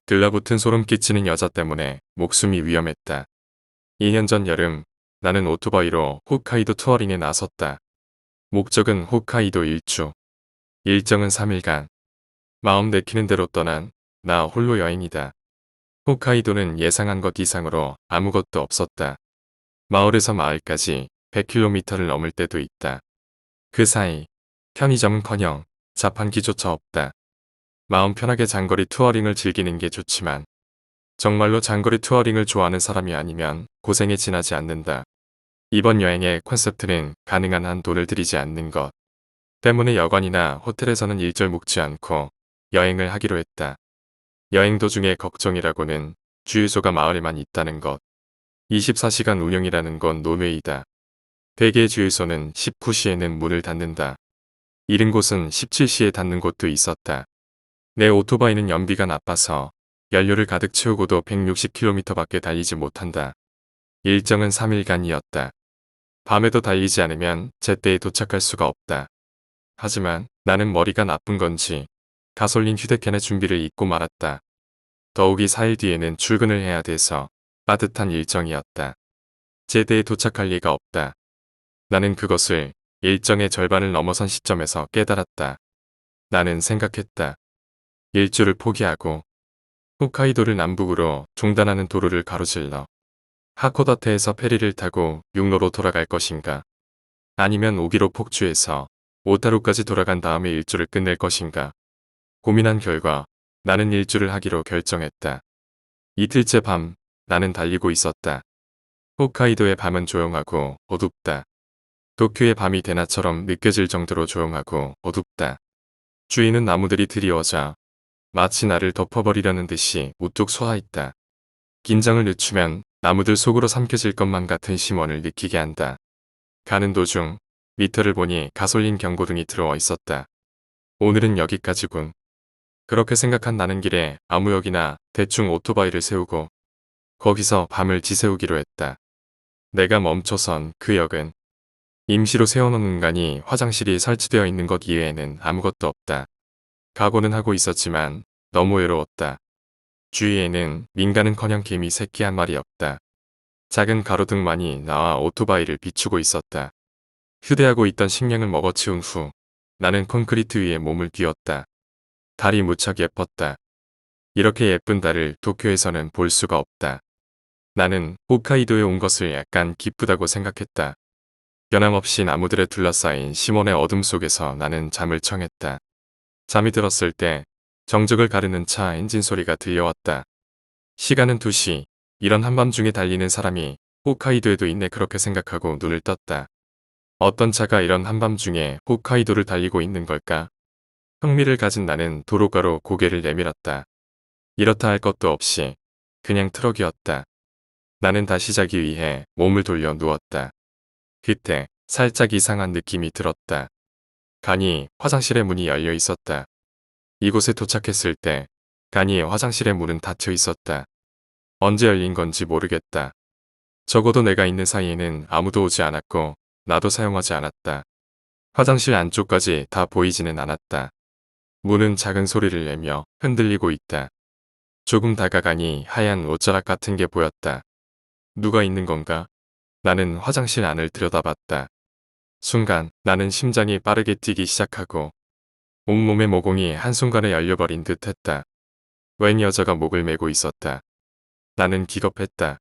들러붙은 소름 끼치는 여자 때문에 목숨이 위험했다. 2년 전 여름 나는 오토바이로 홋카이도 투어링에 나섰다. 목적은 홋카이도 일주. 일정은 3일간. 마음 내키는 대로 떠난 나 홀로 여행이다. 홋카이도는 예상한 것 이상으로 아무것도 없었다. 마을에서 마을까지 100km를 넘을 때도 있다. 그 사이 편의점은커녕 자판기조차 없다. 마음 편하게 장거리 투어링을 즐기는 게 좋지만 정말로 장거리 투어링을 좋아하는 사람이 아니면 고생에 지나지 않는다. 이번 여행의 컨셉트는 가능한 한 돈을 들이지 않는 것 때문에 여관이나 호텔에서는 일절 묵지 않고 여행을 하기로 했다. 여행 도중에 걱정이라고는 주유소가 마을에만 있다는 것. 24시간 운영이라는 건 노매이다. 대개의 주유소는 19시에는 문을 닫는다. 이른 곳은 17시에 닫는 곳도 있었다. 내 오토바이는 연비가 나빠서 연료를 가득 채우고도 160km밖에 달리지 못한다. 일정은 3일간이었다. 밤에도 달리지 않으면 제때에 도착할 수가 없다. 하지만 나는 머리가 나쁜 건지 가솔린 휴대캔의 준비를 잊고 말았다. 더욱이 4일 뒤에는 출근을 해야 돼서 빠듯한 일정이었다. 제때에 도착할 리가 없다. 나는 그것을 일정의 절반을 넘어선 시점에서 깨달았다. 나는 생각했다. 일주를 포기하고 홋카이도를 남북으로 종단하는 도로를 가로질러 하코다테에서 페리를 타고 육로로 돌아갈 것인가? 아니면 오기로 폭주해서 오타루까지 돌아간 다음에 일주를 끝낼 것인가? 고민한 결과 나는 일주를 하기로 결정했다. 이틀째 밤 나는 달리고 있었다. 홋카이도의 밤은 조용하고 어둡다. 도쿄의 밤이 대낮처럼 느껴질 정도로 조용하고 어둡다. 주위는 나무들이 드리워져 마치 나를 덮어버리려는 듯이 우뚝 솟아있다. 긴장을 늦추면 나무들 속으로 삼켜질 것만 같은 심원을 느끼게 한다. 가는 도중 미터를 보니 가솔린 경고등이 들어와 있었다. 오늘은 여기까지군. 그렇게 생각한 나는 길에 아무 역이나 대충 오토바이를 세우고 거기서 밤을 지새우기로 했다. 내가 멈춰선 그 역은 임시로 세워놓은 공간이 화장실이 설치되어 있는 것 이외에는 아무것도 없다. 각오는 하고 있었지만 너무 외로웠다. 주위에는 민가는커녕 개미 새끼 한 마리 없다. 작은 가로등만이 나와 오토바이를 비추고 있었다. 휴대하고 있던 식량을 먹어치운 후 나는 콘크리트 위에 몸을 뉘었다. 달이 무척 예뻤다. 이렇게 예쁜 달을 도쿄에서는 볼 수가 없다. 나는 홋카이도에 온 것을 약간 기쁘다고 생각했다. 변함없이 나무들에 둘러싸인 시몬의 어둠 속에서 나는 잠을 청했다. 잠이 들었을 때 정적을 가르는 차 엔진 소리가 들려왔다. 시간은 2시. 이런 한밤중에 달리는 사람이 홋카이도에도 있네 그렇게 생각하고 눈을 떴다. 어떤 차가 이런 한밤중에 홋카이도를 달리고 있는 걸까? 흥미를 가진 나는 도로가로 고개를 내밀었다. 이렇다 할 것도 없이 그냥 트럭이었다. 나는 다시 자기 위해 몸을 돌려 누웠다. 그때 살짝 이상한 느낌이 들었다. 간이 화장실의 문이 열려 있었다. 이곳에 도착했을 때 간이의 화장실의 문은 닫혀 있었다. 언제 열린 건지 모르겠다. 적어도 내가 있는 사이에는 아무도 오지 않았고 나도 사용하지 않았다. 화장실 안쪽까지 다 보이지는 않았다. 문은 작은 소리를 내며 흔들리고 있다. 조금 다가가니 하얀 옷자락 같은 게 보였다. 누가 있는 건가? 나는 화장실 안을 들여다봤다. 순간 나는 심장이 빠르게 뛰기 시작하고 온몸의 모공이 한순간에 열려버린 듯 했다. 웬 여자가 목을 메고 있었다. 나는 기겁했다.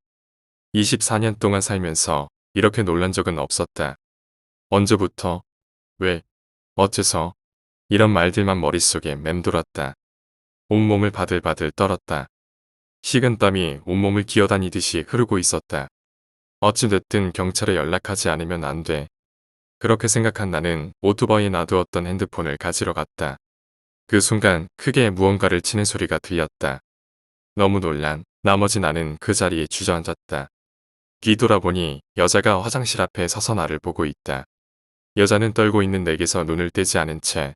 24년 동안 살면서 이렇게 놀란 적은 없었다. 언제부터? 왜? 어째서? 이런 말들만 머릿속에 맴돌았다. 온몸을 바들바들 떨었다. 식은땀이 온몸을 기어다니듯이 흐르고 있었다. 어찌됐든 경찰에 연락하지 않으면 안 돼. 그렇게 생각한 나는 오토바이에 놔두었던 핸드폰을 가지러 갔다. 그 순간 크게 무언가를 치는 소리가 들렸다. 너무 놀란 나머지 나는 그 자리에 주저앉았다. 뒤돌아보니 여자가 화장실 앞에 서서 나를 보고 있다. 여자는 떨고 있는 내게서 눈을 떼지 않은 채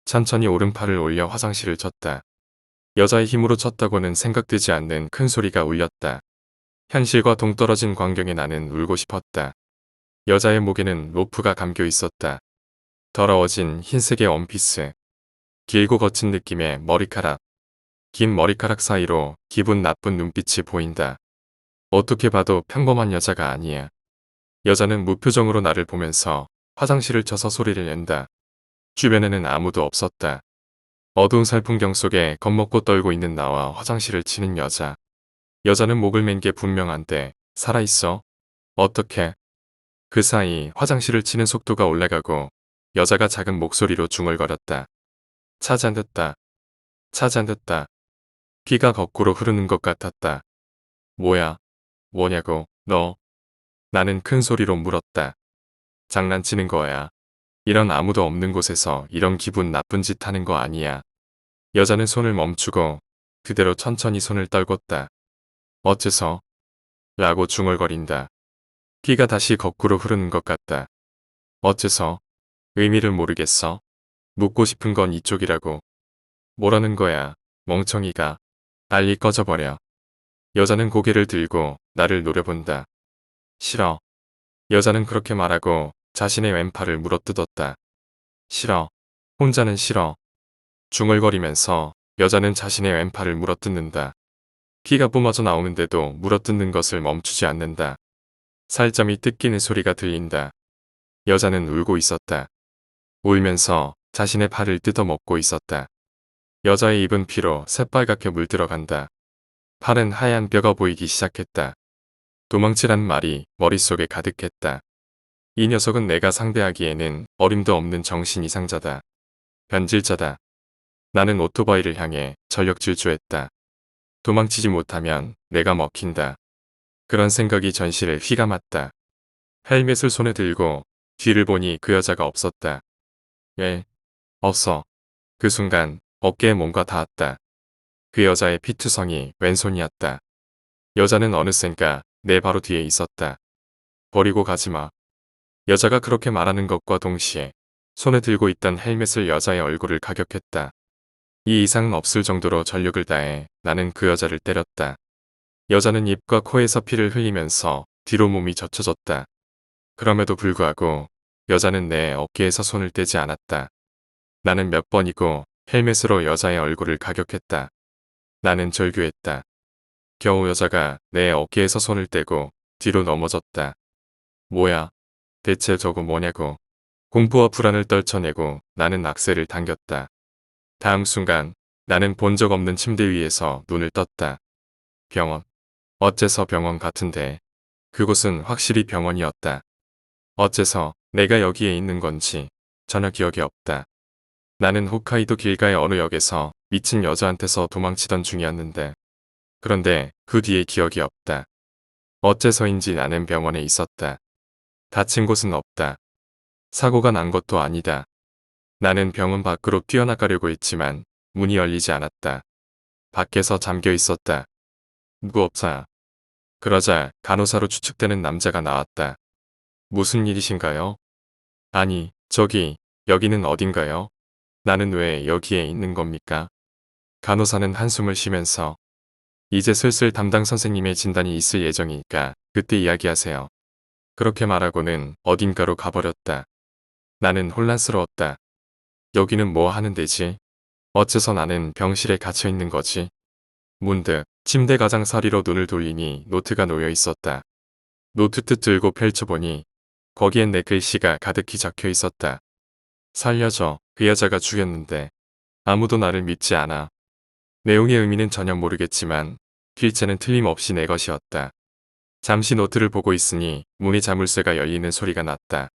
천천히 오른팔을 올려 화장실을 쳤다. 여자의 힘으로 쳤다고는 생각되지 않는 큰 소리가 울렸다. 현실과 동떨어진 광경에 나는 울고 싶었다. 여자의 목에는 로프가 감겨 있었다. 더러워진 흰색의 원피스. 길고 거친 느낌의 머리카락. 긴 머리카락 사이로 기분 나쁜 눈빛이 보인다. 어떻게 봐도 평범한 여자가 아니야. 여자는 무표정으로 나를 보면서 화장실을 쳐서 소리를 낸다. 주변에는 아무도 없었다. 어두운 살풍경 속에 겁먹고 떨고 있는 나와 화장실을 치는 여자. 여자는 목을 맨 게 분명한데 살아있어? 어떻게? 그 사이 화장실을 치는 속도가 올라가고 여자가 작은 목소리로 중얼거렸다. 차 잔듣다. 차 잔듣다. 피가 거꾸로 흐르는 것 같았다. 뭐야? 뭐냐고, 너? 나는 큰 소리로 물었다. 장난치는 거야. 이런 아무도 없는 곳에서 이런 기분 나쁜 짓 하는 거 아니야. 여자는 손을 멈추고 그대로 천천히 손을 떨궜다. 어째서? 라고 중얼거린다. 피가 다시 거꾸로 흐르는 것 같다. 어째서? 의미를 모르겠어? 묻고 싶은 건 이쪽이라고. 뭐라는 거야, 멍청이가. 빨리 꺼져버려. 여자는 고개를 들고 나를 노려본다. 싫어. 여자는 그렇게 말하고 자신의 왼팔을 물어뜯었다. 싫어. 혼자는 싫어. 중얼거리면서 여자는 자신의 왼팔을 물어뜯는다. 피가 뿜어져 나오는데도 물어뜯는 것을 멈추지 않는다. 살점이 뜯기는 소리가 들린다. 여자는 울고 있었다. 울면서 자신의 팔을 뜯어먹고 있었다. 여자의 입은 피로 새빨갛게 물들어간다. 팔은 하얀 뼈가 보이기 시작했다. 도망치란 말이 머릿속에 가득했다. 이 녀석은 내가 상대하기에는 어림도 없는 정신 이상자다. 변질자다. 나는 오토바이를 향해 전력 질주했다. 도망치지 못하면 내가 먹힌다. 그런 생각이 전신을 휘감았다. 헬멧을 손에 들고 뒤를 보니 그 여자가 없었다. 예, 없어. 그 순간 어깨에 뭔가 닿았다. 그 여자의 피투성이 왼손이었다. 여자는 어느샌가 내 바로 뒤에 있었다. 버리고 가지마. 여자가 그렇게 말하는 것과 동시에 손에 들고 있던 헬멧을 여자의 얼굴을 가격했다. 이 이상은 없을 정도로 전력을 다해 나는 그 여자를 때렸다. 여자는 입과 코에서 피를 흘리면서 뒤로 몸이 젖혀졌다. 그럼에도 불구하고 여자는 내 어깨에서 손을 떼지 않았다. 나는 몇 번이고 헬멧으로 여자의 얼굴을 가격했다. 나는 절규했다. 겨우 여자가 내 어깨에서 손을 떼고 뒤로 넘어졌다. 뭐야? 대체 저거 뭐냐고. 공포와 불안을 떨쳐내고 나는 악셀을 당겼다. 다음 순간 나는 본 적 없는 침대 위에서 눈을 떴다. 병원. 어째서 병원 같은데. 그곳은 확실히 병원이었다. 어째서 내가 여기에 있는 건지 전혀 기억이 없다. 나는 홋카이도 길가의 어느 역에서 미친 여자한테서 도망치던 중이었는데. 그런데 그 뒤에 기억이 없다. 어째서인지 나는 병원에 있었다. 다친 곳은 없다. 사고가 난 것도 아니다. 나는 병원 밖으로 뛰어나가려고 했지만 문이 열리지 않았다. 밖에서 잠겨 있었다. 누구 없어야. 그러자 간호사로 추측되는 남자가 나왔다. 무슨 일이신가요? 아니, 저기, 여기는 어딘가요? 나는 왜 여기에 있는 겁니까? 간호사는 한숨을 쉬면서 이제 슬슬 담당 선생님의 진단이 있을 예정이니까 그때 이야기하세요. 그렇게 말하고는 어딘가로 가버렸다. 나는 혼란스러웠다. 여기는 뭐 하는 데지? 어째서 나는 병실에 갇혀 있는 거지? 문득 침대 가장사리로 눈을 돌리니 노트가 놓여 있었다. 노트 뜻 들고 펼쳐보니 거기엔 내 글씨가 가득히 적혀 있었다. 살려줘. 그 여자가 죽였는데 아무도 나를 믿지 않아. 내용의 의미는 전혀 모르겠지만 필체는 틀림없이 내 것이었다. 잠시 노트를 보고 있으니 문의 자물쇠가 열리는 소리가 났다.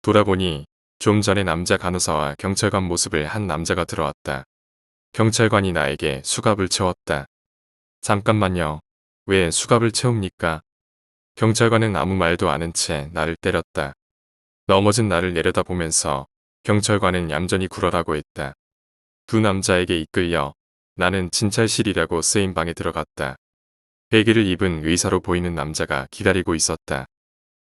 돌아보니 좀 전에 남자 간호사와 경찰관 모습을 한 남자가 들어왔다. 경찰관이 나에게 수갑을 채웠다. 잠깐만요. 왜 수갑을 채웁니까? 경찰관은 아무 말도 않은 채 나를 때렸다. 넘어진 나를 내려다보면서 경찰관은 얌전히 굴어라고 했다. 두 남자에게 이끌려 나는 진찰실이라고 쓰인 방에 들어갔다. 베개를 입은 의사로 보이는 남자가 기다리고 있었다.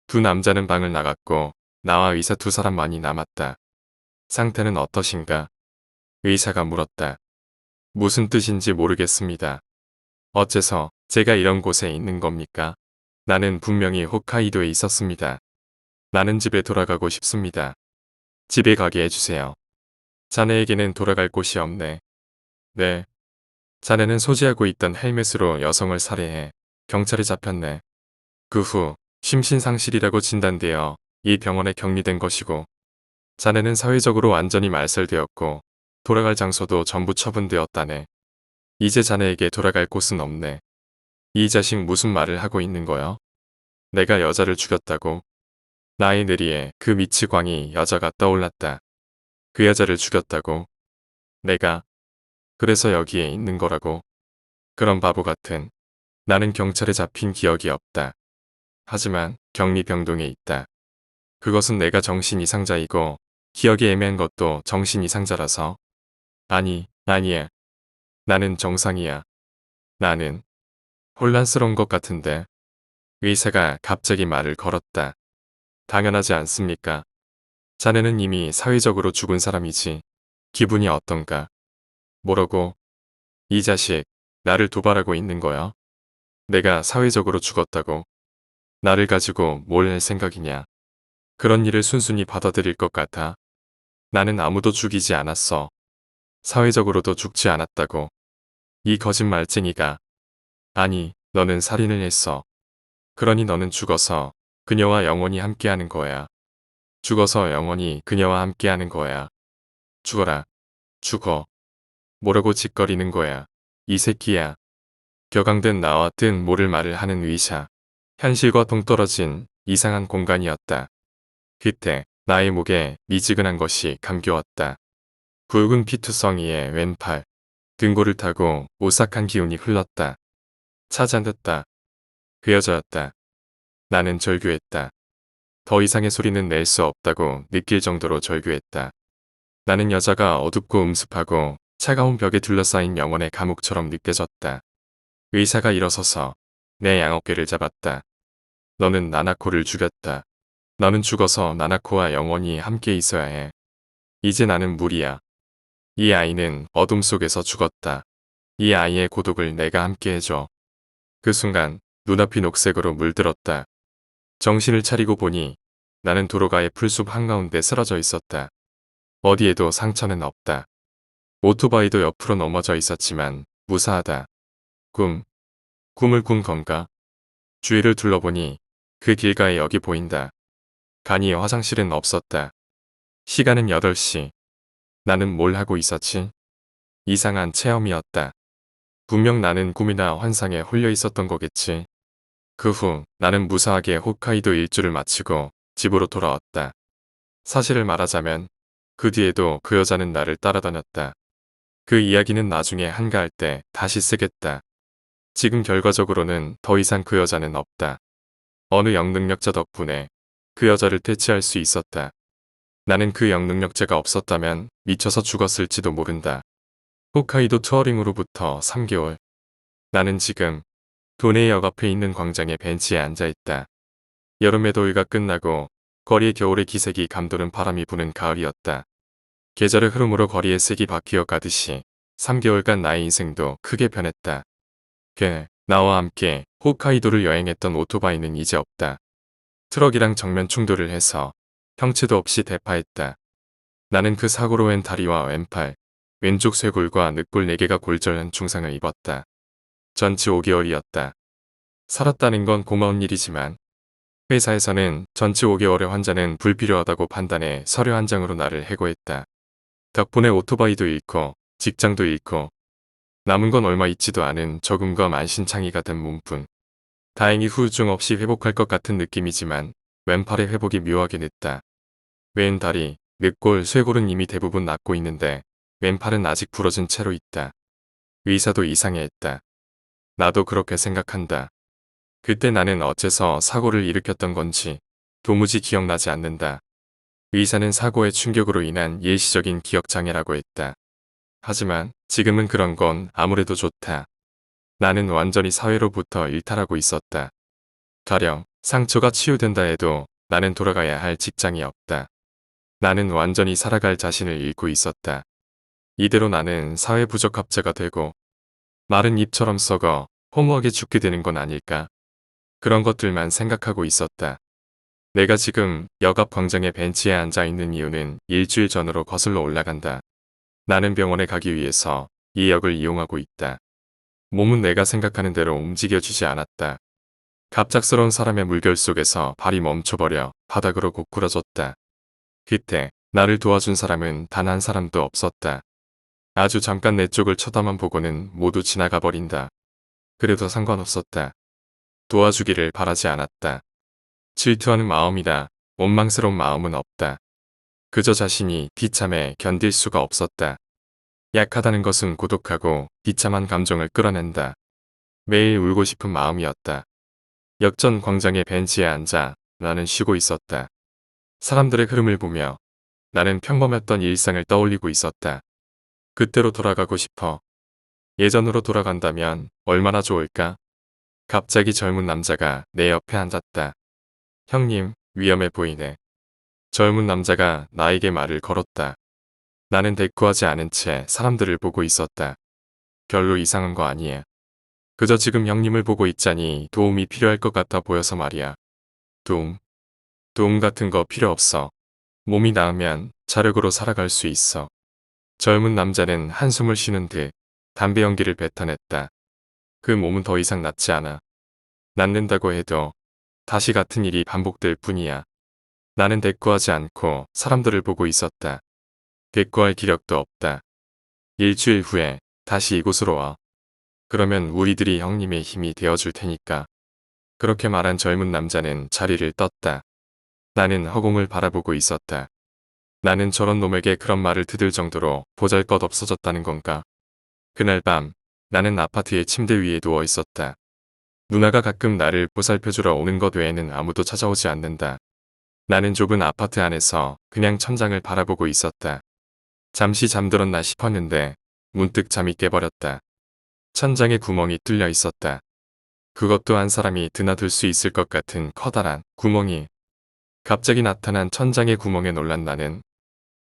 두 남자는 방을 나갔고 나와 의사 두 사람만이 남았다. 상태는 어떠신가? 의사가 물었다. 무슨 뜻인지 모르겠습니다. 어째서 제가 이런 곳에 있는 겁니까? 나는 분명히 홋카이도에 있었습니다. 나는 집에 돌아가고 싶습니다. 집에 가게 해주세요. 자네에게는 돌아갈 곳이 없네. 네. 자네는 소지하고 있던 헬멧으로 여성을 살해해 경찰에 잡혔네. 그 후 심신상실이라고 진단되어 이 병원에 격리된 것이고 자네는 사회적으로 완전히 말살되었고 돌아갈 장소도 전부 처분되었다네. 이제 자네에게 돌아갈 곳은 없네. 이 자식 무슨 말을 하고 있는 거요? 내가 여자를 죽였다고? 나의 뇌리에 그 미치광이 여자가 떠올랐다. 그 여자를 죽였다고? 내가 그래서 여기에 있는 거라고? 그런 바보 같은. 나는 경찰에 잡힌 기억이 없다. 하지만 격리병동에 있다. 그것은 내가 정신 이상자이고 기억이 애매한 것도 정신 이상자라서. 아니야. 나는 정상이야. 나는 혼란스러운 것 같은데. 의사가 갑자기 말을 걸었다. 당연하지 않습니까? 자네는 이미 사회적으로 죽은 사람이지. 기분이 어떤가? 뭐라고? 이 자식, 나를 도발하고 있는 거야? 내가 사회적으로 죽었다고? 나를 가지고 뭘 할 생각이냐? 그런 일을 순순히 받아들일 것 같아? 나는 아무도 죽이지 않았어. 사회적으로도 죽지 않았다고. 이 거짓말쟁이가. 아니, 너는 살인을 했어. 그러니 너는 죽어서 그녀와 영원히 함께하는 거야. 죽어서 영원히 그녀와 함께하는 거야. 죽어라. 죽어. 뭐라고 짓거리는 거야. 이 새끼야. 격앙된 나와 뜻 모를 말을 하는 의사. 현실과 동떨어진 이상한 공간이었다. 그때 나의 목에 미지근한 것이 감겨왔다. 굵은 피투성이의 왼팔. 등골을 타고 오싹한 기운이 흘렀다. 찾아듣다. 그 여자였다. 나는 절규했다. 더 이상의 소리는 낼 수 없다고 느낄 정도로 절규했다. 나는 여자가 어둡고 음습하고 차가운 벽에 둘러싸인 영혼의 감옥처럼 느껴졌다. 의사가 일어서서 내 양어깨를 잡았다. 너는 나나코를 죽였다. 너는 죽어서 나나코와 영원히 함께 있어야 해. 이제 나는 무리야. 이 아이는 어둠 속에서 죽었다. 이 아이의 고독을 내가 함께 해줘. 그 순간 눈앞이 녹색으로 물들었다. 정신을 차리고 보니 나는 도로가의 풀숲 한가운데 쓰러져 있었다. 어디에도 상처는 없다. 오토바이도 옆으로 넘어져 있었지만 무사하다. 꿈을 꾼 건가? 주위를 둘러보니 그 길가에 역이 보인다. 간이 화장실은 없었다. 시간은 8시. 나는 뭘 하고 있었지? 이상한 체험이었다. 분명 나는 꿈이나 환상에 홀려 있었던 거겠지. 그 후 나는 무사하게 홋카이도 일주를 마치고 집으로 돌아왔다. 사실을 말하자면 그 뒤에도 그 여자는 나를 따라다녔다. 그 이야기는 나중에 한가할 때 다시 쓰겠다. 지금 결과적으로는 더 이상 그 여자는 없다. 어느 영능력자 덕분에 그 여자를 퇴치할 수 있었다. 나는 그 영능력자가 없었다면 미쳐서 죽었을지도 모른다. 홋카이도 투어링으로부터 3개월. 나는 지금 도네역 앞에 있는 광장의 벤치에 앉아있다. 여름의 더위가 끝나고 거리의 겨울의 기색이 감도는 바람이 부는 가을이었다. 계절의 흐름으로 거리의 색이 바뀌어 가듯이 3개월간 나의 인생도 크게 변했다. 나와 함께 홋카이도를 여행했던 오토바이는 이제 없다. 트럭이랑 정면 충돌을 해서 형체도 없이 대파했다. 나는 그 사고로 왼 다리와 왼팔, 왼쪽 쇄골과 늑골 4개가 골절한 중상을 입었다. 전치 5개월이었다. 살았다는 건 고마운 일이지만 회사에서는 전치 5개월의 환자는 불필요하다고 판단해 서류 한 장으로 나를 해고했다. 덕분에 오토바이도 잃고 직장도 잃고 남은 건 얼마 있지도 않은 적응과 만신창이가 된 몸뿐. 다행히 후유증 없이 회복할 것 같은 느낌이지만 왼팔의 회복이 묘하게 늦다. 왼 다리, 늑골, 쇄골은 이미 대부분 낫고 있는데 왼팔은 아직 부러진 채로 있다. 의사도 이상해했다. 나도 그렇게 생각한다. 그때 나는 어째서 사고를 일으켰던 건지 도무지 기억나지 않는다. 의사는 사고의 충격으로 인한 일시적인 기억장애라고 했다. 하지만 지금은 그런 건 아무래도 좋다. 나는 완전히 사회로부터 일탈하고 있었다. 가령 상처가 치유된다 해도 나는 돌아가야 할 직장이 없다. 나는 완전히 살아갈 자신을 잃고 있었다. 이대로 나는 사회 부적합자가 되고 마른 잎처럼 썩어 허무하게 죽게 되는 건 아닐까. 그런 것들만 생각하고 있었다. 내가 지금 역 앞 광장의 벤치에 앉아 있는 이유는 일주일 전으로 거슬러 올라간다. 나는 병원에 가기 위해서 이 역을 이용하고 있다. 몸은 내가 생각하는 대로 움직여주지 않았다. 갑작스러운 사람의 물결 속에서 발이 멈춰버려 바닥으로 고꾸라졌다. 그때 나를 도와준 사람은 단 한 사람도 없었다. 아주 잠깐 내 쪽을 쳐다만 보고는 모두 지나가 버린다. 그래도 상관없었다. 도와주기를 바라지 않았다. 질투하는 마음이다. 원망스러운 마음은 없다. 그저 자신이 비참해 견딜 수가 없었다. 약하다는 것은 고독하고 비참한 감정을 끌어낸다. 매일 울고 싶은 마음이었다. 역전 광장의 벤치에 앉아 나는 쉬고 있었다. 사람들의 흐름을 보며 나는 평범했던 일상을 떠올리고 있었다. 그때로 돌아가고 싶어. 예전으로 돌아간다면 얼마나 좋을까? 갑자기 젊은 남자가 내 옆에 앉았다. 형님, 위험해 보이네. 젊은 남자가 나에게 말을 걸었다. 나는 대꾸하지 않은 채 사람들을 보고 있었다. 별로 이상한 거 아니야. 그저 지금 형님을 보고 있자니 도움이 필요할 것 같아 보여서 말이야. 도움? 도움 같은 거 필요 없어. 몸이 나으면 자력으로 살아갈 수 있어. 젊은 남자는 한숨을 쉬는 듯 담배 연기를 뱉어냈다. 그 몸은 더 이상 낫지 않아. 낫는다고 해도 다시 같은 일이 반복될 뿐이야. 나는 대꾸하지 않고 사람들을 보고 있었다. 대꾸할 기력도 없다. 일주일 후에 다시 이곳으로 와. 그러면 우리들이 형님의 힘이 되어줄 테니까. 그렇게 말한 젊은 남자는 자리를 떴다. 나는 허공을 바라보고 있었다. 나는 저런 놈에게 그런 말을 듣을 정도로 보잘것없어졌다는 건가. 그날 밤 나는 아파트의 침대 위에 누워 있었다. 누나가 가끔 나를 보살펴주러 오는 것 외에는 아무도 찾아오지 않는다. 나는 좁은 아파트 안에서 그냥 천장을 바라보고 있었다. 잠시 잠들었나 싶었는데 문득 잠이 깨버렸다. 천장에 구멍이 뚫려 있었다. 그것도 한 사람이 드나들 수 있을 것 같은 커다란 구멍이. 갑자기 나타난 천장의 구멍에 놀란 나는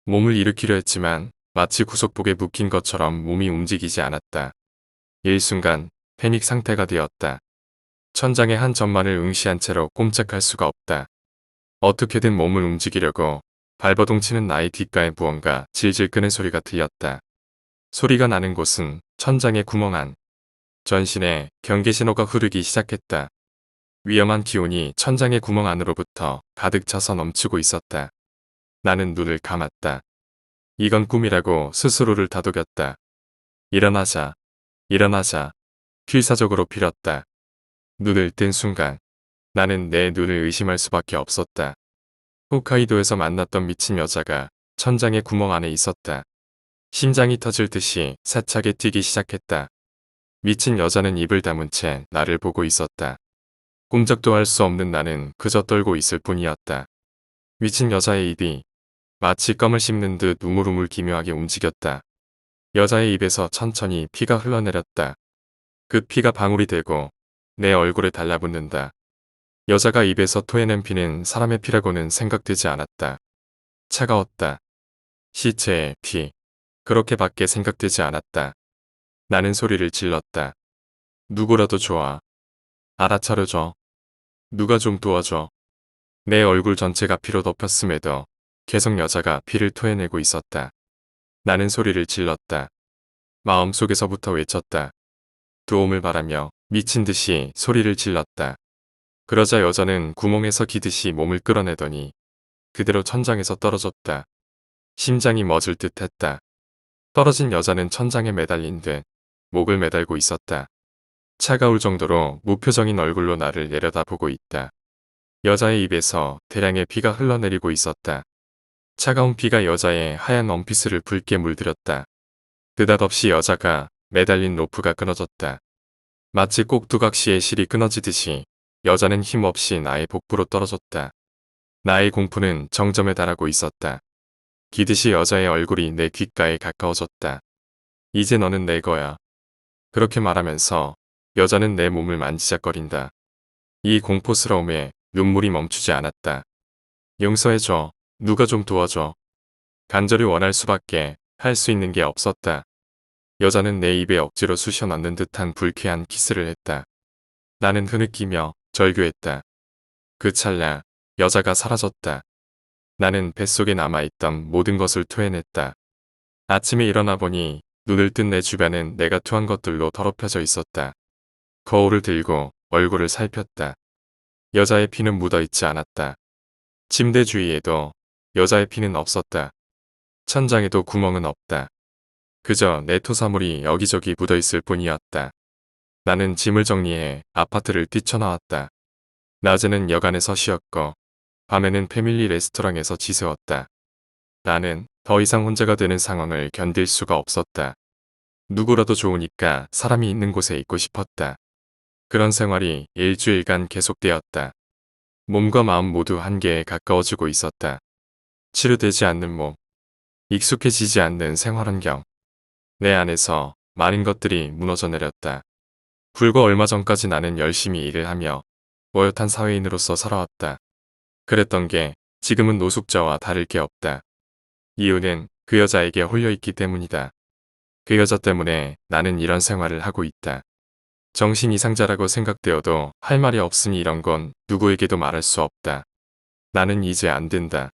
몸을 일으키려 했지만 마치 구속복에 묶인 것처럼 몸이 움직이지 않았다. 일순간 패닉 상태가 되었다. 천장의 한 점만을 응시한 채로 꼼짝할 수가 없다. 어떻게든 몸을 움직이려고 발버둥 치는 나의 귓가에 무언가 질질 끄는 소리가 들렸다. 소리가 나는 곳은 천장의 구멍 안. 전신에 경계 신호가 흐르기 시작했다. 위험한 기운이 천장의 구멍 안으로부터 가득 차서 넘치고 있었다. 나는 눈을 감았다. 이건 꿈이라고 스스로를 다독였다. 일어나자, 일어나자, 필사적으로 빌었다. 눈을 뜬 순간 나는 내 눈을 의심할 수밖에 없었다. 홋카이도에서 만났던 미친 여자가 천장의 구멍 안에 있었다. 심장이 터질 듯이 세차게 뛰기 시작했다. 미친 여자는 입을 다문 채 나를 보고 있었다. 꼼짝도 할 수 없는 나는 그저 떨고 있을 뿐이었다. 미친 여자의 입이 마치 껌을 씹는 듯 우물우물 기묘하게 움직였다. 여자의 입에서 천천히 피가 흘러내렸다. 그 피가 방울이 되고 내 얼굴에 달라붙는다. 여자가 입에서 토해낸 피는 사람의 피라고는 생각되지 않았다. 차가웠다. 시체의 피. 그렇게밖에 생각되지 않았다. 나는 소리를 질렀다. 누구라도 좋아. 알아차려줘. 누가 좀 도와줘. 내 얼굴 전체가 피로 덮였음에도 계속 여자가 피를 토해내고 있었다. 나는 소리를 질렀다. 마음속에서부터 외쳤다. 도움을 바라며 미친 듯이 소리를 질렀다. 그러자 여자는 구멍에서 기듯이 몸을 끌어내더니 그대로 천장에서 떨어졌다. 심장이 멎을 듯 했다. 떨어진 여자는 천장에 매달린 듯 목을 매달고 있었다. 차가울 정도로 무표정인 얼굴로 나를 내려다보고 있다. 여자의 입에서 대량의 피가 흘러내리고 있었다. 차가운 피가 여자의 하얀 원피스를 붉게 물들였다. 느닷없이 여자가 매달린 로프가 끊어졌다. 마치 꼭두각시의 실이 끊어지듯이 여자는 힘없이 나의 복부로 떨어졌다. 나의 공포는 정점에 달하고 있었다. 기듯이 여자의 얼굴이 내 귓가에 가까워졌다. 이제 너는 내 거야. 그렇게 말하면서 여자는 내 몸을 만지작거린다. 이 공포스러움에 눈물이 멈추지 않았다. 용서해줘. 누가 좀 도와줘. 간절히 원할 수밖에 할 수 있는 게 없었다. 여자는 내 입에 억지로 쑤셔 넣는 듯한 불쾌한 키스를 했다. 나는 흐느끼며 절규했다. 그 찰나 여자가 사라졌다. 나는 뱃속에 남아있던 모든 것을 토해냈다. 아침에 일어나 보니 눈을 뜬 내 주변은 내가 투한 것들로 더럽혀져 있었다. 거울을 들고 얼굴을 살폈다. 여자의 피는 묻어있지 않았다. 침대 주위에도 여자의 피는 없었다. 천장에도 구멍은 없다. 그저 내 토사물이 여기저기 묻어있을 뿐이었다. 나는 짐을 정리해 아파트를 뛰쳐나왔다. 낮에는 여관에서 쉬었고 밤에는 패밀리 레스토랑에서 지새웠다. 나는 더 이상 혼자가 되는 상황을 견딜 수가 없었다. 누구라도 좋으니까 사람이 있는 곳에 있고 싶었다. 그런 생활이 일주일간 계속되었다. 몸과 마음 모두 한계에 가까워지고 있었다. 치료되지 않는 몸, 익숙해지지 않는 생활 환경. 내 안에서 많은 것들이 무너져 내렸다. 불과 얼마 전까지 나는 열심히 일을 하며 어엿한 사회인으로서 살아왔다. 그랬던 게 지금은 노숙자와 다를 게 없다. 이유는 그 여자에게 홀려있기 때문이다. 그 여자 때문에 나는 이런 생활을 하고 있다. 정신 이상자라고 생각되어도 할 말이 없으니 이런 건 누구에게도 말할 수 없다. 나는 이제 안 된다.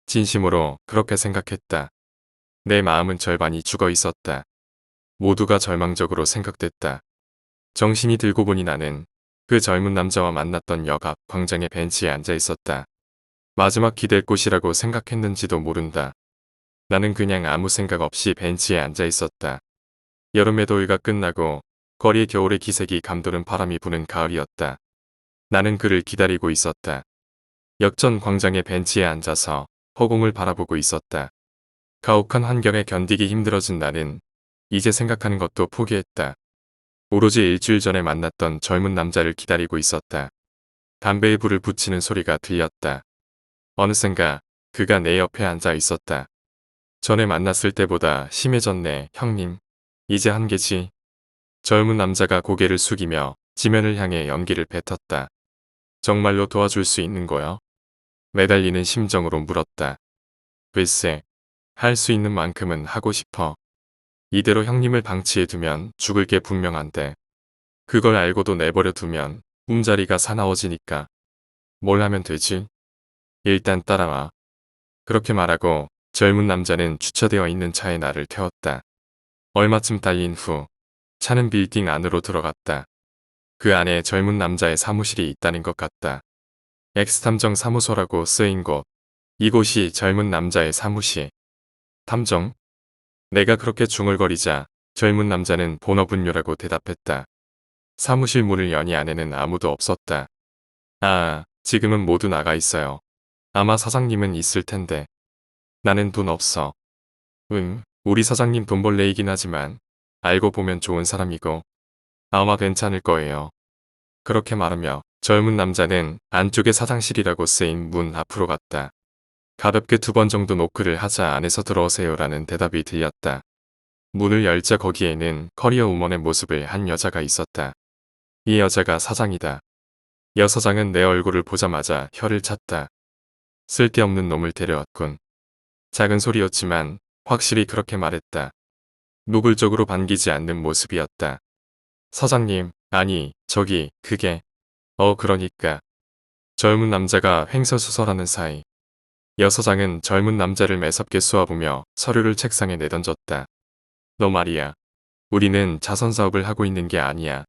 진심으로 그렇게 생각했다. 내 마음은 절반이 죽어 있었다. 모두가 절망적으로 생각됐다. 정신이 들고 보니 나는 그 젊은 남자와 만났던 역 앞 광장의 벤치에 앉아 있었다. 마지막 기댈 곳이라고 생각했는지도 모른다. 나는 그냥 아무 생각 없이 벤치에 앉아 있었다. 여름의 더위가 끝나고 거리의 겨울의 기색이 감도는 바람이 부는 가을이었다. 나는 그를 기다리고 있었다. 역전 광장의 벤치에 앉아서 허공을 바라보고 있었다. 가혹한 환경에 견디기 힘들어진 나는 이제 생각하는 것도 포기했다. 오로지 일주일 전에 만났던 젊은 남자를 기다리고 있었다. 담배에 불을 붙이는 소리가 들렸다. 어느샌가 그가 내 옆에 앉아 있었다. 전에 만났을 때보다 심해졌네, 형님. 이제 한계지. 젊은 남자가 고개를 숙이며 지면을 향해 연기를 뱉었다. 정말로 도와줄 수 있는 거요? 매달리는 심정으로 물었다. 글쎄, 할 수 있는 만큼은 하고 싶어. 이대로 형님을 방치해두면 죽을 게 분명한데 그걸 알고도 내버려 두면 꿈자리가 사나워지니까 뭘 하면 되지? 일단 따라와. 그렇게 말하고 젊은 남자는 주차되어 있는 차에 나를 태웠다. 얼마쯤 달린 후 차는 빌딩 안으로 들어갔다. 그 안에 젊은 남자의 사무실이 있다는 것 같다. 엑스탐정 사무소라고 쓰인 곳. 이곳이 젊은 남자의 사무실. 탐정? 내가 그렇게 중얼거리자 젊은 남자는 본업은요라고 대답했다. 사무실 문을 여니 안에는 아무도 없었다. 아, 지금은 모두 나가 있어요. 아마 사장님은 있을 텐데. 나는 돈 없어. 우리 사장님 돈벌레이긴 하지만 알고 보면 좋은 사람이고 아마 괜찮을 거예요. 그렇게 말하며 젊은 남자는 안쪽에 사장실이라고 쓰인 문 앞으로 갔다. 가볍게 2번 정도 노크를 하자 안에서 들어오세요라는 대답이 들렸다. 문을 열자 거기에는 커리어 우먼의 모습을 한 여자가 있었다. 이 여자가 사장이다. 여 사장은 내 얼굴을 보자마자 혀를 찼다. 쓸데없는 놈을 데려왔군. 작은 소리였지만 확실히 그렇게 말했다. 노골적으로 반기지 않는 모습이었다. 사장님, 아니, 저기, 그게. 그러니까. 젊은 남자가 횡설수설하는 사이. 여 사장은 젊은 남자를 매섭게 쏘아보며 서류를 책상에 내던졌다. 너 말이야. 우리는 자선사업을 하고 있는 게 아니야.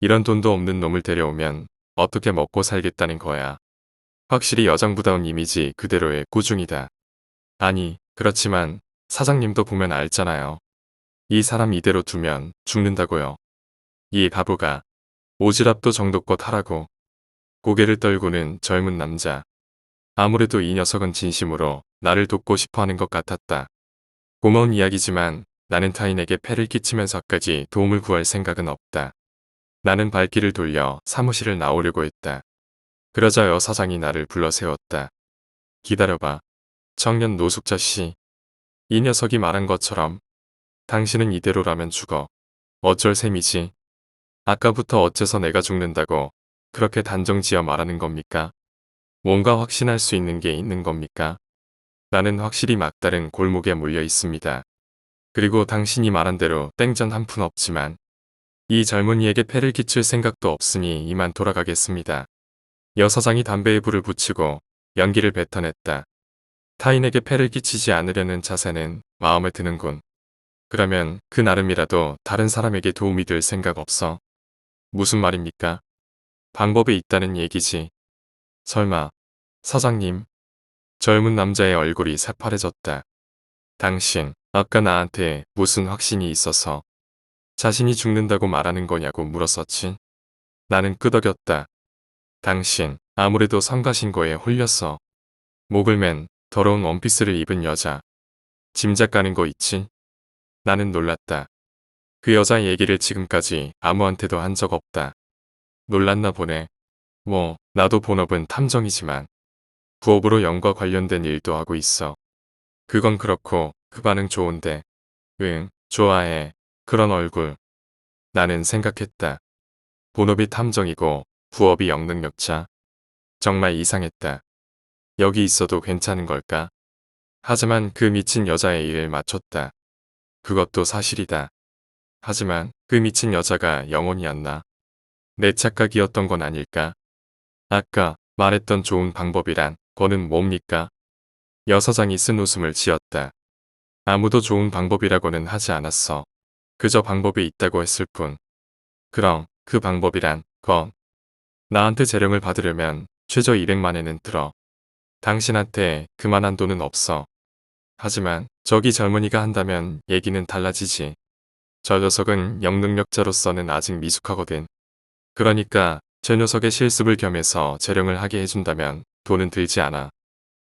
이런 돈도 없는 놈을 데려오면 어떻게 먹고 살겠다는 거야. 확실히 여장부다운 이미지 그대로의 꾸중이다. 아니, 그렇지만 사장님도 보면 알잖아요. 이 사람 이대로 두면 죽는다고요. 이 바보가 오지랖도 정도껏 하라고. 고개를 떨구는 젊은 남자. 아무래도 이 녀석은 진심으로 나를 돕고 싶어하는 것 같았다. 고마운 이야기지만 나는 타인에게 폐를 끼치면서까지 도움을 구할 생각은 없다. 나는 발길을 돌려 사무실을 나오려고 했다. 그러자 여 사장이 나를 불러 세웠다. 기다려봐. 청년 노숙자 씨. 이 녀석이 말한 것처럼 당신은 이대로라면 죽어. 어쩔 셈이지. 아까부터 어째서 내가 죽는다고 그렇게 단정지어 말하는 겁니까? 뭔가 확신할 수 있는 게 있는 겁니까? 나는 확실히 막다른 골목에 몰려 있습니다. 그리고 당신이 말한 대로 땡전 한 푼 없지만 이 젊은이에게 폐를 끼칠 생각도 없으니 이만 돌아가겠습니다. 여 사장이 담배에 불을 붙이고 연기를 뱉어냈다. 타인에게 폐를 끼치지 않으려는 자세는 마음에 드는군. 그러면 그 나름이라도 다른 사람에게 도움이 될 생각 없어? 무슨 말입니까? 방법이 있다는 얘기지. 설마, 사장님. 젊은 남자의 얼굴이 새파래졌다. 당신, 아까 나한테 무슨 확신이 있어서 자신이 죽는다고 말하는 거냐고 물었었지. 나는 끄덕였다. 당신, 아무래도 성가신고에 홀렸어. 목을 맨 더러운 원피스를 입은 여자. 짐작 가는 거 있지? 나는 놀랐다. 그 여자 얘기를 지금까지 아무한테도 한 적 없다. 놀랐나 보네. 뭐, 나도 본업은 탐정이지만 부업으로 영과 관련된 일도 하고 있어. 그건 그렇고 그 반응 좋은데. 응, 좋아해. 그런 얼굴. 나는 생각했다. 본업이 탐정이고 부업이 영능력자. 정말 이상했다. 여기 있어도 괜찮은 걸까? 하지만 그 미친 여자의 일을 맞췄다. 그것도 사실이다. 하지만 그 미친 여자가 영혼이었나? 내 착각이었던 건 아닐까? 아까 말했던 좋은 방법이란 거는 뭡니까? 여사장이 쓴 웃음을 지었다. 아무도 좋은 방법이라고는 하지 않았어. 그저 방법이 있다고 했을 뿐. 그럼 그 방법이란 건 나한테 재령을 받으려면 최저 200만에는 들어. 당신한테 그만한 돈은 없어. 하지만 저기 젊은이가 한다면 얘기는 달라지지. 저 녀석은 영능력자로서는 아직 미숙하거든. 그러니까 저 녀석의 실습을 겸해서 재령을 하게 해준다면 돈은 들지 않아.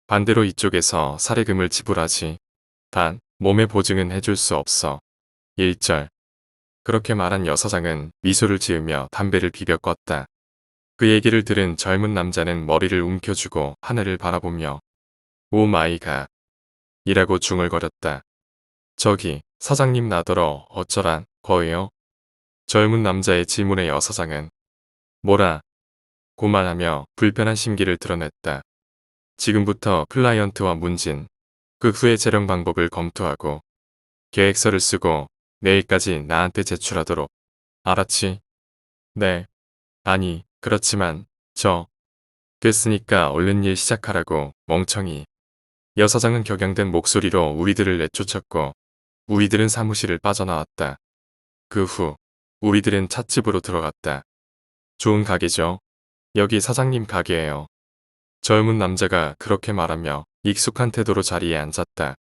반대로 이쪽에서 사례금을 지불하지. 단, 몸의 보증은 해줄 수 없어. 1절. 그렇게 말한 여사장은 미소를 지으며 담배를 비벼 껐다. 그 얘기를 들은 젊은 남자는 머리를 움켜쥐고 하늘을 바라보며 오 마이 갓 이라고 중얼거렸다. 저기 사장님 나더러 어쩌란 거예요? 젊은 남자의 질문에 여사장은 뭐라 고말하며 불편한 심기를 드러냈다. 지금부터 클라이언트와 문진, 그 후에 재령 방법을 검토하고 계획서를 쓰고 내일까지 나한테 제출하도록. 알았지? 네. 아니, 그렇지만 됐으니까 얼른 일 시작하라고 멍청이. 여사장은 격양된 목소리로 우리들을 내쫓았고 우리들은 사무실을 빠져나왔다. 그 후 우리들은 찻집으로 들어갔다. 좋은 가게죠. 여기 사장님 가게예요. 젊은 남자가 그렇게 말하며 익숙한 태도로 자리에 앉았다.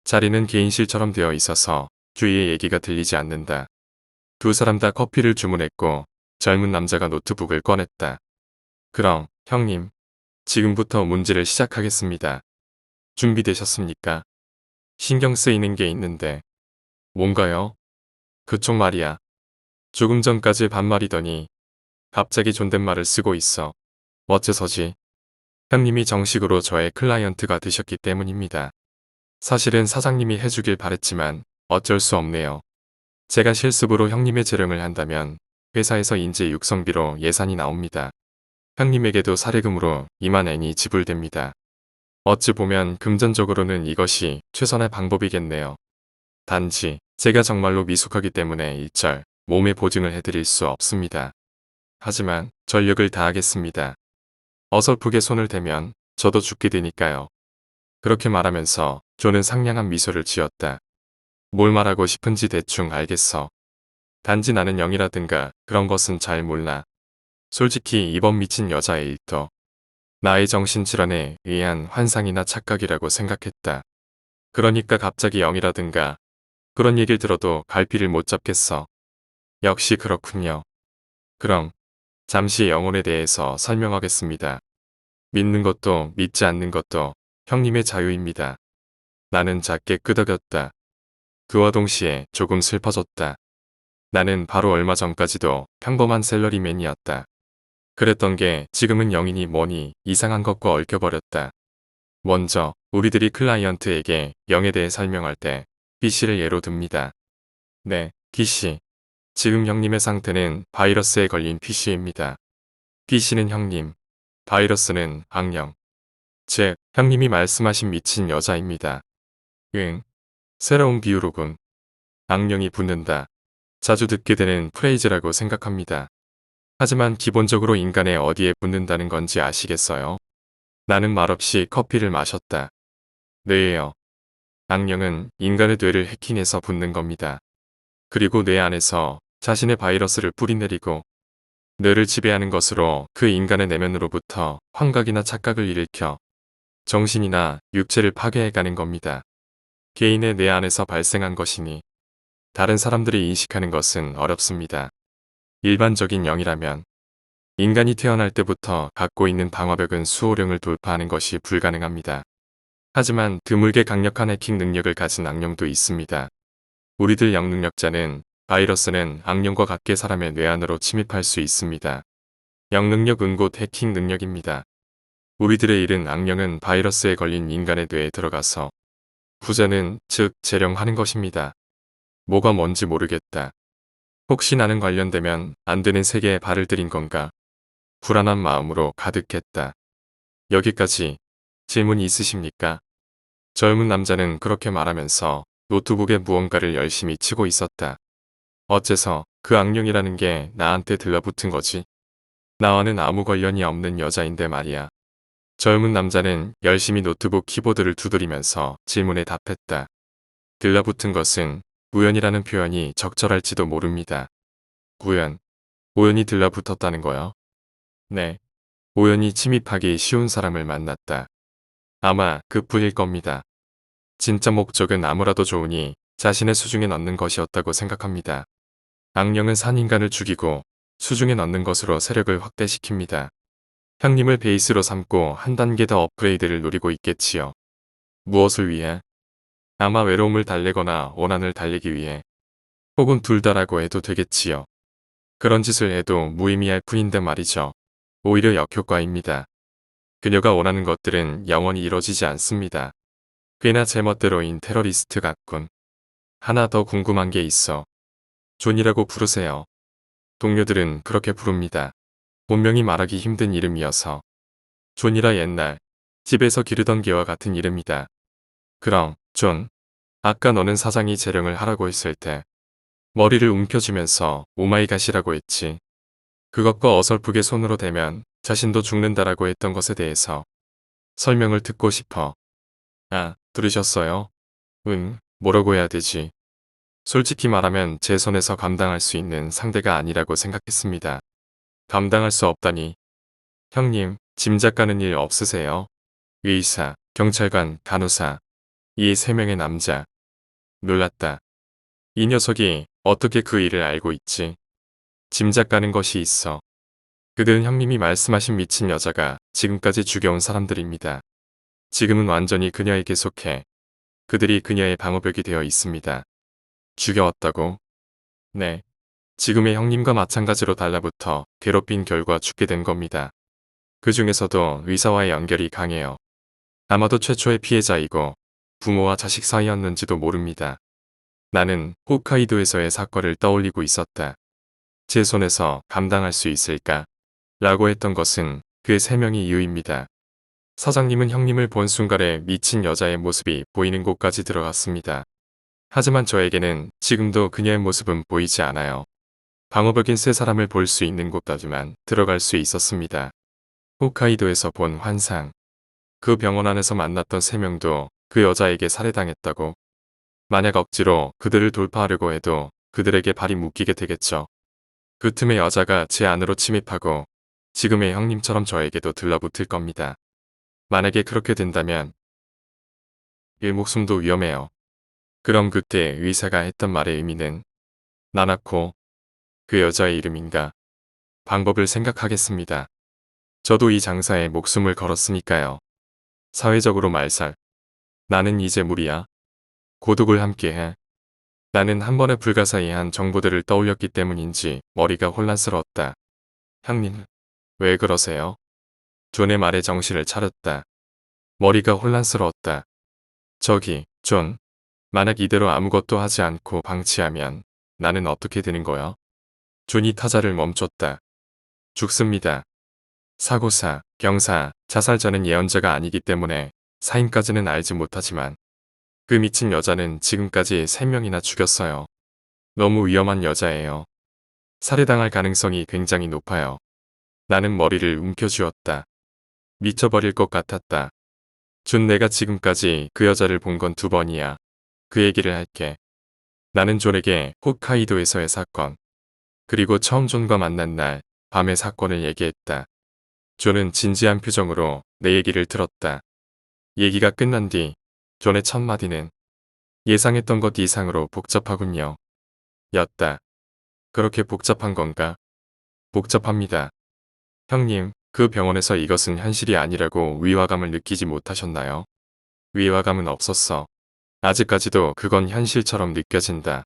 자리는 개인실처럼 되어 있어서 주위의 얘기가 들리지 않는다. 두 사람 다 커피를 주문했고 젊은 남자가 노트북을 꺼냈다. 그럼 형님, 지금부터 문제를 시작하겠습니다. 준비되셨습니까? 신경 쓰이는 게 있는데. 뭔가요? 그쪽 말이야. 조금 전까지 반말이더니 갑자기 존댓말을 쓰고 있어. 어째서지? 형님이 정식으로 저의 클라이언트가 되셨기 때문입니다. 사실은 사장님이 해주길 바랬지만 어쩔 수 없네요. 제가 실습으로 형님의 재령을 한다면 회사에서 인재 육성비로 예산이 나옵니다. 형님에게도 사례금으로 2만 엔이 지불됩니다. 어찌 보면 금전적으로는 이것이 최선의 방법이겠네요. 단지 제가 정말로 미숙하기 때문에 일절 몸의 보증을 해드릴 수 없습니다. 하지만 전력을 다하겠습니다. 어설프게 손을 대면 저도 죽게 되니까요. 그렇게 말하면서 존은 상냥한 미소를 지었다. 뭘 말하고 싶은지 대충 알겠어. 단지 나는 영이라든가 그런 것은 잘 몰라. 솔직히 이번 미친 여자의 일도 나의 정신질환에 의한 환상이나 착각이라고 생각했다. 그러니까 갑자기 영이라든가 그런 얘기를 들어도 갈피를 못 잡겠어. 역시 그렇군요. 그럼 잠시 영혼에 대해서 설명하겠습니다. 믿는 것도 믿지 않는 것도 형님의 자유입니다. 나는 작게 끄덕였다. 그와 동시에 조금 슬퍼졌다. 나는 바로 얼마 전까지도 평범한 샐러리맨이었다. 그랬던 게 지금은 영이니 뭐니 이상한 것과 얽혀버렸다. 먼저 우리들이 클라이언트에게 영에 대해 설명할 때 B씨를 예로 듭니다. 네, B씨. 지금 형님의 상태는 바이러스에 걸린 B씨입니다. B씨는 형님, 바이러스는 악령. 즉, 형님이 말씀하신 미친 여자입니다. 응, 새로운 비유로군. 악령이 붙는다. 자주 듣게 되는 프레이즈라고 생각합니다. 하지만 기본적으로 인간의 어디에 붙는다는 건지 아시겠어요? 나는 말없이 커피를 마셨다. 뇌예요. 악령은 인간의 뇌를 해킹해서 붙는 겁니다. 그리고 뇌 안에서 자신의 바이러스를 뿌리내리고 뇌를 지배하는 것으로 그 인간의 내면으로부터 환각이나 착각을 일으켜 정신이나 육체를 파괴해가는 겁니다. 개인의 뇌 안에서 발생한 것이니 다른 사람들이 인식하는 것은 어렵습니다. 일반적인 영이라면 인간이 태어날 때부터 갖고 있는 방화벽은 수호령을 돌파하는 것이 불가능합니다. 하지만 드물게 강력한 해킹 능력을 가진 악령도 있습니다. 우리들 영능력자는 바이러스는 악령과 같게 사람의 뇌 안으로 침입할 수 있습니다. 영능력은 곧 해킹 능력입니다. 우리들의 일은 악령은 바이러스에 걸린 인간의 뇌에 들어가서 부자는 즉 재령하는 것입니다. 뭐가 뭔지 모르겠다. 혹시 나는 관련되면 안 되는 세계에 발을 들인 건가? 불안한 마음으로 가득했다. 여기까지 질문 있으십니까? 젊은 남자는 그렇게 말하면서 노트북에 무언가를 열심히 치고 있었다. 어째서 그 악령이라는 게 나한테 들러붙은 거지? 나와는 아무 관련이 없는 여자인데 말이야. 젊은 남자는 열심히 노트북 키보드를 두드리면서 질문에 답했다. 들러붙은 것은 우연이라는 표현이 적절할지도 모릅니다. 우연히 들러붙었다는 거요? 네. 우연히 침입하기 쉬운 사람을 만났다. 아마 그뿐일 겁니다. 진짜 목적은 아무라도 좋으니 자신의 수중에 넣는 것이었다고 생각합니다. 악령은 산 인간을 죽이고 수중에 넣는 것으로 세력을 확대시킵니다. 형님을 베이스로 삼고 한 단계 더 업그레이드를 노리고 있겠지요. 무엇을 위해? 아마 외로움을 달래거나 원한을 달래기 위해. 혹은 둘 다라고 해도 되겠지요. 그런 짓을 해도 무의미할 뿐인데 말이죠. 오히려 역효과입니다. 그녀가 원하는 것들은 영원히 이뤄지지 않습니다. 꽤나 제멋대로인 테러리스트 같군. 하나 더 궁금한 게 있어. 존이라고 부르세요. 동료들은 그렇게 부릅니다. 본명이 말하기 힘든 이름이어서. 존이라 옛날 집에서 기르던 개와 같은 이름이다. 그럼 존, 아까 너는 사장이 재령을 하라고 했을 때 머리를 움켜쥐면서 오마이갓이라고 했지. 그것과 어설프게 손으로 대면 자신도 죽는다라고 했던 것에 대해서 설명을 듣고 싶어. 아, 들으셨어요? 응, 뭐라고 해야 되지? 솔직히 말하면 제 손에서 감당할 수 있는 상대가 아니라고 생각했습니다. 감당할 수 없다니. 형님, 짐작 가는 일 없으세요? 의사, 경찰관, 간호사. 이 세 명의 남자. 놀랐다. 이 녀석이 어떻게 그 일을 알고 있지? 짐작 가는 것이 있어. 그들은 형님이 말씀하신 미친 여자가 지금까지 죽여온 사람들입니다. 지금은 완전히 그녀에게 속해 그들이 그녀의 방어벽이 되어 있습니다. 죽여왔다고? 네. 지금의 형님과 마찬가지로 달라붙어 괴롭힌 결과 죽게 된 겁니다. 그 중에서도 의사와의 연결이 강해요. 아마도 최초의 피해자이고 부모와 자식 사이였는지도 모릅니다. 나는 홋카이도에서의 사건을 떠올리고 있었다. 제 손에서 감당할 수 있을까? 라고 했던 것은 그 세 명의 이유입니다. 사장님은 형님을 본 순간에 미친 여자의 모습이 보이는 곳까지 들어갔습니다. 하지만 저에게는 지금도 그녀의 모습은 보이지 않아요. 방어벽인 세 사람을 볼 수 있는 곳까지만 들어갈 수 있었습니다. 홋카이도에서 본 환상. 그 병원 안에서 만났던 세 명도 그 여자에게 살해당했다고. 만약 억지로 그들을 돌파하려고 해도 그들에게 발이 묶이게 되겠죠. 그 틈에 여자가 제 안으로 침입하고 지금의 형님처럼 저에게도 들러붙을 겁니다. 만약에 그렇게 된다면 이 목숨도 위험해요. 그럼 그때 의사가 했던 말의 의미는 나나코, 그 여자의 이름인가? 방법을 생각하겠습니다. 저도 이 장사에 목숨을 걸었으니까요. 사회적으로 말살. 나는 이제 무리야. 고독을 함께해. 나는 한 번에 불가사의한 정보들을 떠올렸기 때문인지 머리가 혼란스러웠다. 형님, 왜 그러세요? 존의 말에 정신을 차렸다. 머리가 혼란스러웠다. 저기, 존. 만약 이대로 아무것도 하지 않고 방치하면 나는 어떻게 되는 거야? 존이 타자를 멈췄다. 죽습니다. 사고사, 경사, 자살자는 예언자가 아니기 때문에 사인까지는 알지 못하지만 그 미친 여자는 지금까지 3명이나 죽였어요. 너무 위험한 여자예요. 살해당할 가능성이 굉장히 높아요. 나는 머리를 움켜쥐었다. 미쳐버릴 것 같았다. 존 내가 지금까지 그 여자를 본 건 2번이야. 그 얘기를 할게. 나는 존에게 홋카이도에서의 사건, 그리고 처음 존과 만난 날 밤의 사건을 얘기했다. 존은 진지한 표정으로 내 얘기를 들었다. 얘기가 끝난 뒤 존의 첫 마디는 예상했던 것 이상으로 복잡하군요. 였다. 그렇게 복잡한 건가? 복잡합니다. 형님, 그 병원에서 이것은 현실이 아니라고 위화감을 느끼지 못하셨나요? 위화감은 없었어. 아직까지도 그건 현실처럼 느껴진다.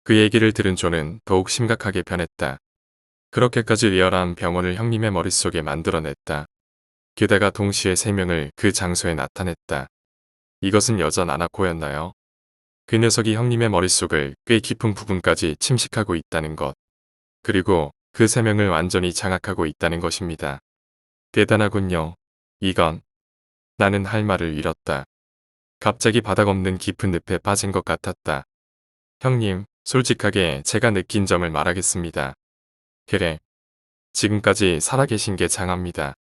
그 얘기를 들은 존은 더욱 심각하게 변했다. 그렇게까지 리얼한 병원을 형님의 머릿속에 만들어냈다. 게다가 동시에 3명을 그 장소에 나타냈다. 이것은 여전 아나코였나요? 그 녀석이 형님의 머릿속을 꽤 깊은 부분까지 침식하고 있다는 것. 그리고 그 3명을 완전히 장악하고 있다는 것입니다. 대단하군요. 이건. 나는 할 말을 잃었다. 갑자기 바닥 없는 깊은 늪에 빠진 것 같았다. 형님, 솔직하게 제가 느낀 점을 말하겠습니다. 그래. 지금까지 살아계신 게 장합니다.